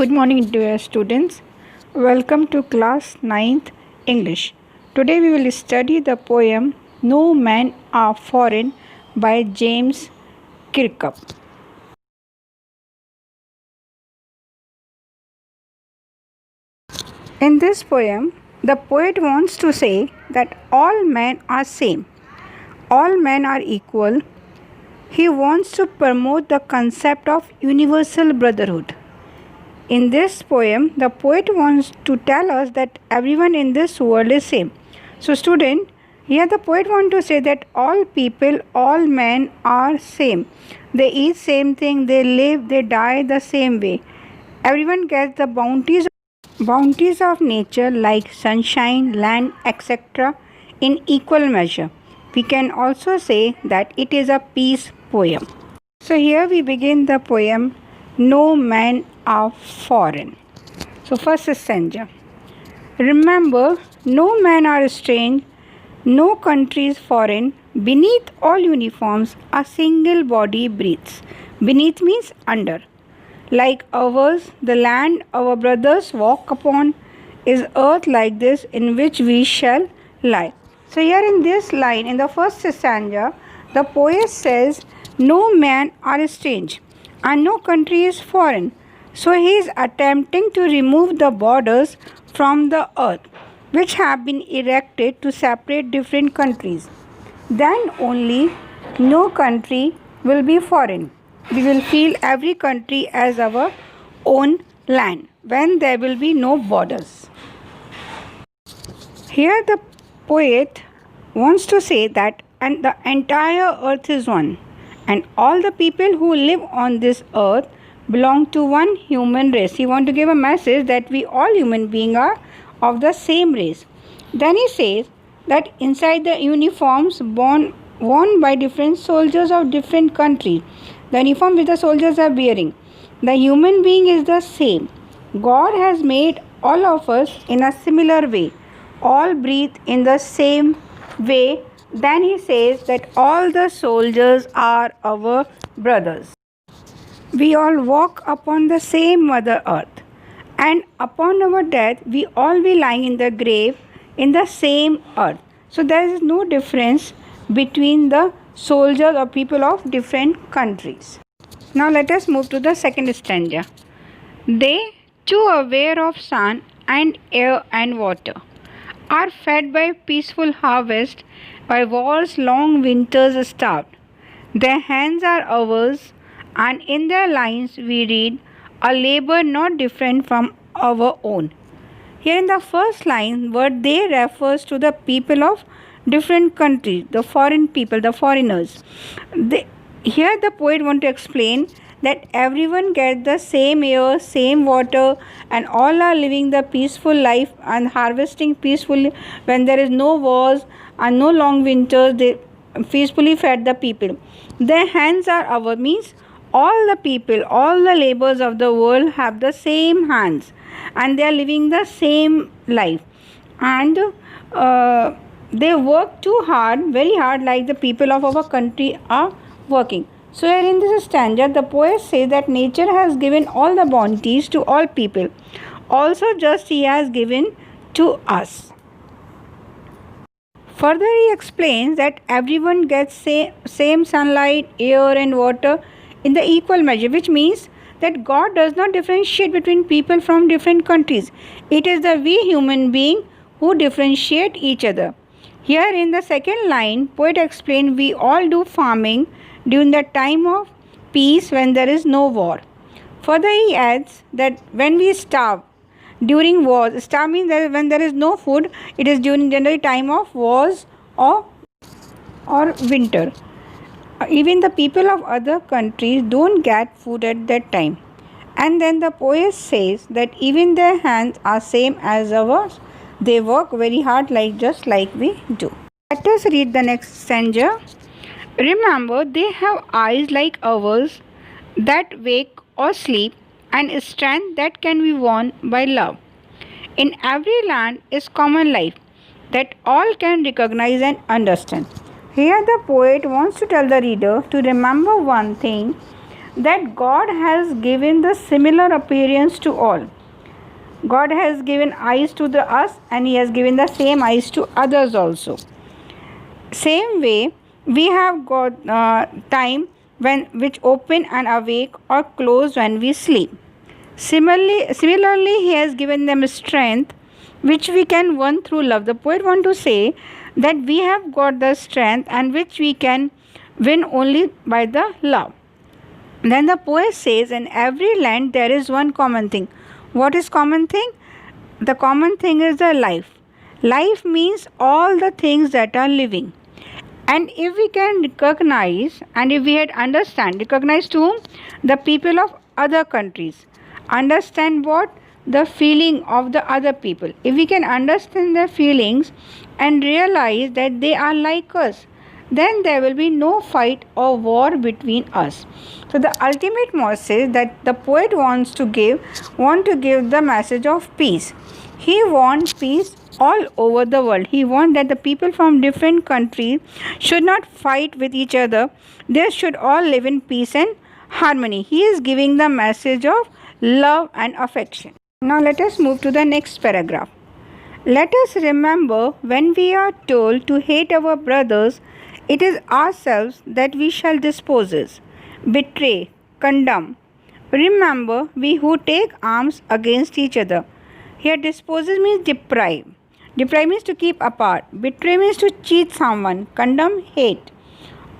Good morning, dear students. Welcome to class 9th English. Today we will study the poem No Men Are Foreign by James Kirkup. In this poem, the poet wants to say that all men are same. All men are equal. He wants to promote the concept of universal brotherhood. In this poem, the poet wants to tell us that everyone in this world is same. So student, here the poet wants to say that all people, all men are same. They eat same thing, they live, they die the same way. Everyone gets the bounties of nature like sunshine, land, etc. in equal measure. We can also say that it is a peace poem. So here we begin the poem No Men Are Foreign. So first stanza. Remember, no men are strange, no country is foreign. Beneath all uniforms, a single body breathes. Beneath means under. Like ours, the land our brothers walk upon is earth like this in which we shall lie. So here in this line, in the first stanza, the poet says, no men are strange and no country is foreign. So he is attempting to remove the borders from the earth which have been erected to separate different countries. Then only no country will be foreign. We will feel every country as our own land when there will be no borders. Here the poet wants to say that and the entire earth is one, and all the people who live on this earth belong to one human race. He wants to give a message that we all human beings are of the same race. Then he says that inside the uniforms worn by different soldiers of different countries, the uniform which the soldiers are wearing, the human being is the same. God has made all of us in a similar way. All breathe in the same way. Then he says that all the soldiers are our brothers. We all walk upon the same Mother Earth, and upon our death, we all be lying in the grave in the same earth. So there is no difference between the soldiers or people of different countries. Now let us move to the second stanza. They, too aware of sun and air and water, are fed by peaceful harvest, by war's long winters starved. Their hands are ours, and in their lines we read a labor not different from our own. Here in the first line, word they refers to the people of different countries, the foreign people, the foreigners. Here the poet wants to explain that everyone gets the same air, same water, and all are living the peaceful life and harvesting peacefully when there is no wars and no long winters. They peacefully fed the people. Their hands are our, means all the people, all the laborers of the world have the same hands and they are living the same life, and they work too hard, very hard, like the people of our country are working. So here in this stanza, the poet says that nature has given all the bounties to all people, also just he has given to us. Further he explains that everyone gets same sunlight, air and water in the equal measure, which means that God does not differentiate between people from different countries. It is the we human being who differentiate each other. Here in the second line, poet explained we all do farming during the time of peace when there is no war. Further he adds that when we starve during wars, starve means that when there is no food, it is during generally time of wars or winter. Even the people of other countries don't get food at that time. And then the poet says that even their hands are same as ours. They work very hard just like we do. Let us read the next stanza. Remember, they have eyes like ours that wake or sleep, and strength that can be won by love. In every land is common life that all can recognize and understand. Here the poet wants to tell the reader to remember one thing, that God has given the similar appearance to all. God has given eyes to the us, and He has given the same eyes to others also. Same way, we have got time which open and awake or close when we sleep. Similarly, He has given them strength which we can win through love. The poet want to say that we have got the strength and which we can win only by the love. Then the poet says, in every land there is one common thing. What is common thing? The common thing is the life. Life means all the things that are living. And if we can recognize and if we had recognize to whom? The people of other countries. Understand what? The feeling of the other people. If we can understand their feelings and realize that they are like us, then there will be no fight or war between us. So the ultimate message that the poet wants to give the message of peace. He wants peace all over the world. He wants that the people from different countries should not fight with each other. They should all live in peace and harmony. He is giving the message of love and affection. Now let us move to the next paragraph. Let us remember, when we are told to hate our brothers, it is ourselves that we shall dispose, betray, condemn. Remember, we who take arms against each other. Here disposes means deprive. Deprive means to keep apart. Betray means to cheat someone. Condemn, hate.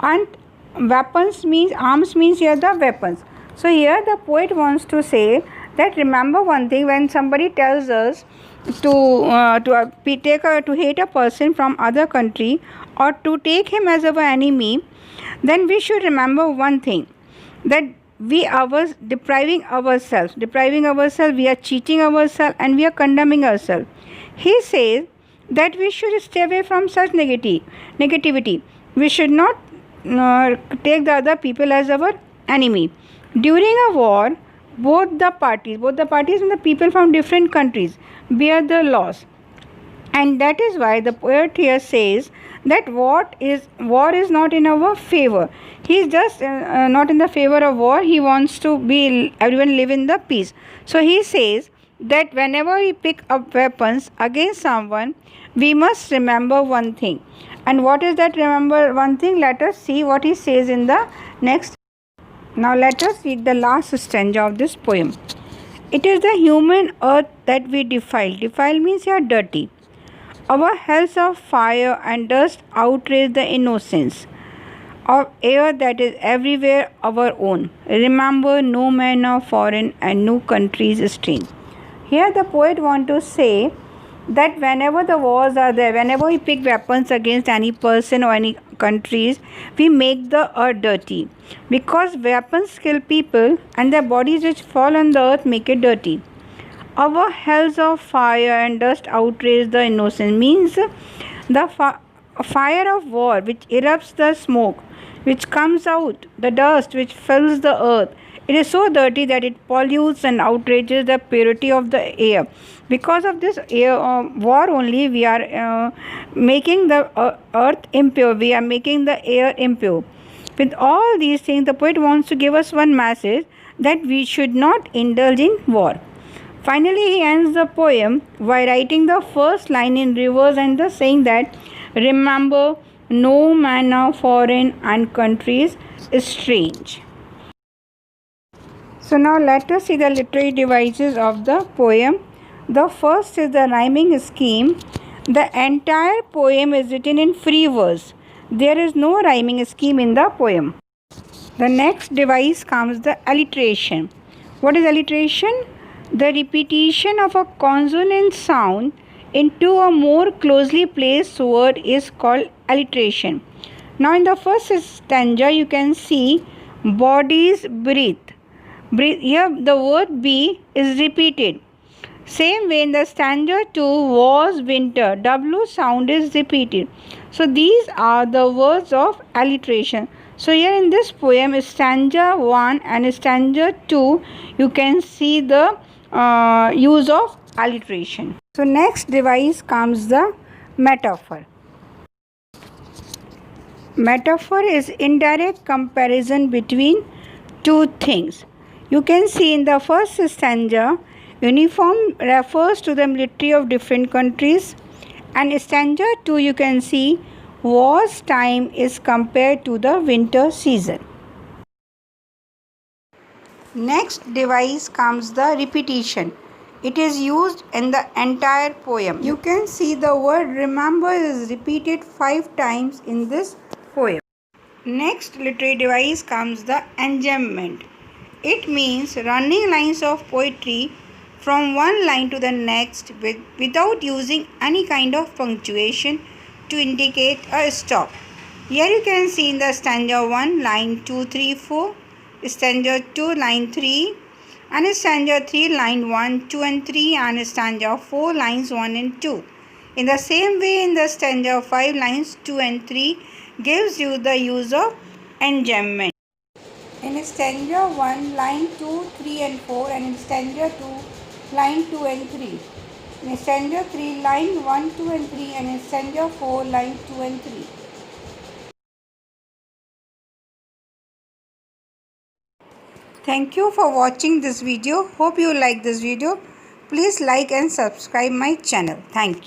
And arms means here the weapons. So here the poet wants to say that remember one thing, when somebody tells us to hate a person from other country or to take him as our enemy, then we should remember one thing, that we are depriving ourselves, we are cheating ourselves, and we are condemning ourselves. He says that we should stay away from such negativity. We should not take the other people as our enemy. During a war, both the parties and the people from different countries bear the loss. And that is why the poet here says that war is not in our favor. He is just not in the favor of war. He wants to be everyone live in the peace. So he says that whenever we pick up weapons against someone, we must remember one thing. And what is that remember one thing? Let us see what he says in the next. Now let us read the last stanza of this poem. It is the human earth that we defile. Defile means you are dirty. Our hells of fire and dust outrage the innocence of air that is everywhere our own. Remember, no man of foreign and no country's strange. Here the poet wants to say that whenever the wars are there, whenever we pick weapons against any person or any countries, we make the earth dirty. Because weapons kill people and their bodies which fall on the earth make it dirty. Our hells of fire and dust outrage the innocent means the fire of war which erupts the smoke, which comes out, the dust which fills the earth. It is so dirty that it pollutes and outrages the purity of the air. Because of this war only, we are making the earth impure. We are making the air impure. With all these things, the poet wants to give us one message, that we should not indulge in war. Finally, he ends the poem by writing the first line in reverse and thus saying that, remember, no man of foreign and countries is strange. So now let us see the literary devices of the poem. The first is the rhyming scheme. The entire poem is written in free verse. There is no rhyming scheme in the poem. The next device comes the alliteration. What is alliteration? The repetition of a consonant sound into a more closely placed word is called alliteration. Now in the first stanza you can see bodies breathe. Here the word be is repeated. Same way in the stanza 2 was winter, W sound is repeated. So these are the words of alliteration. So here in this poem, stanza 1 and stanza 2, you can see the use of alliteration. So next device comes the metaphor. Metaphor is indirect comparison between two things. You can see in the first stanza, uniform refers to the military of different countries, and stanza 2 you can see war's time is compared to the winter season. Next device comes the repetition. It is used in the entire poem. You can see the word remember is repeated 5 times in this poem. Next literary device comes the enjambment. It means running lines of poetry from one line to the next without using any kind of punctuation to indicate a stop. Here you can see in the stanza 1 line 2, 3, 4, stanza 2 line 3, and stanza 3 line 1, 2 and 3, and stanza 4 lines 1 and 2. In the same way, in the stanza 5 lines 2 and 3 gives you the use of enjambment. In stanza 1 line 2, 3 and 4, and in stanza 2 line 2 and 3. In stanza 3 line 1, 2 and 3, and in stanza 4 line 2 and 3. Thank you for watching this video. Hope you like this video. Please like and subscribe my channel. Thank you.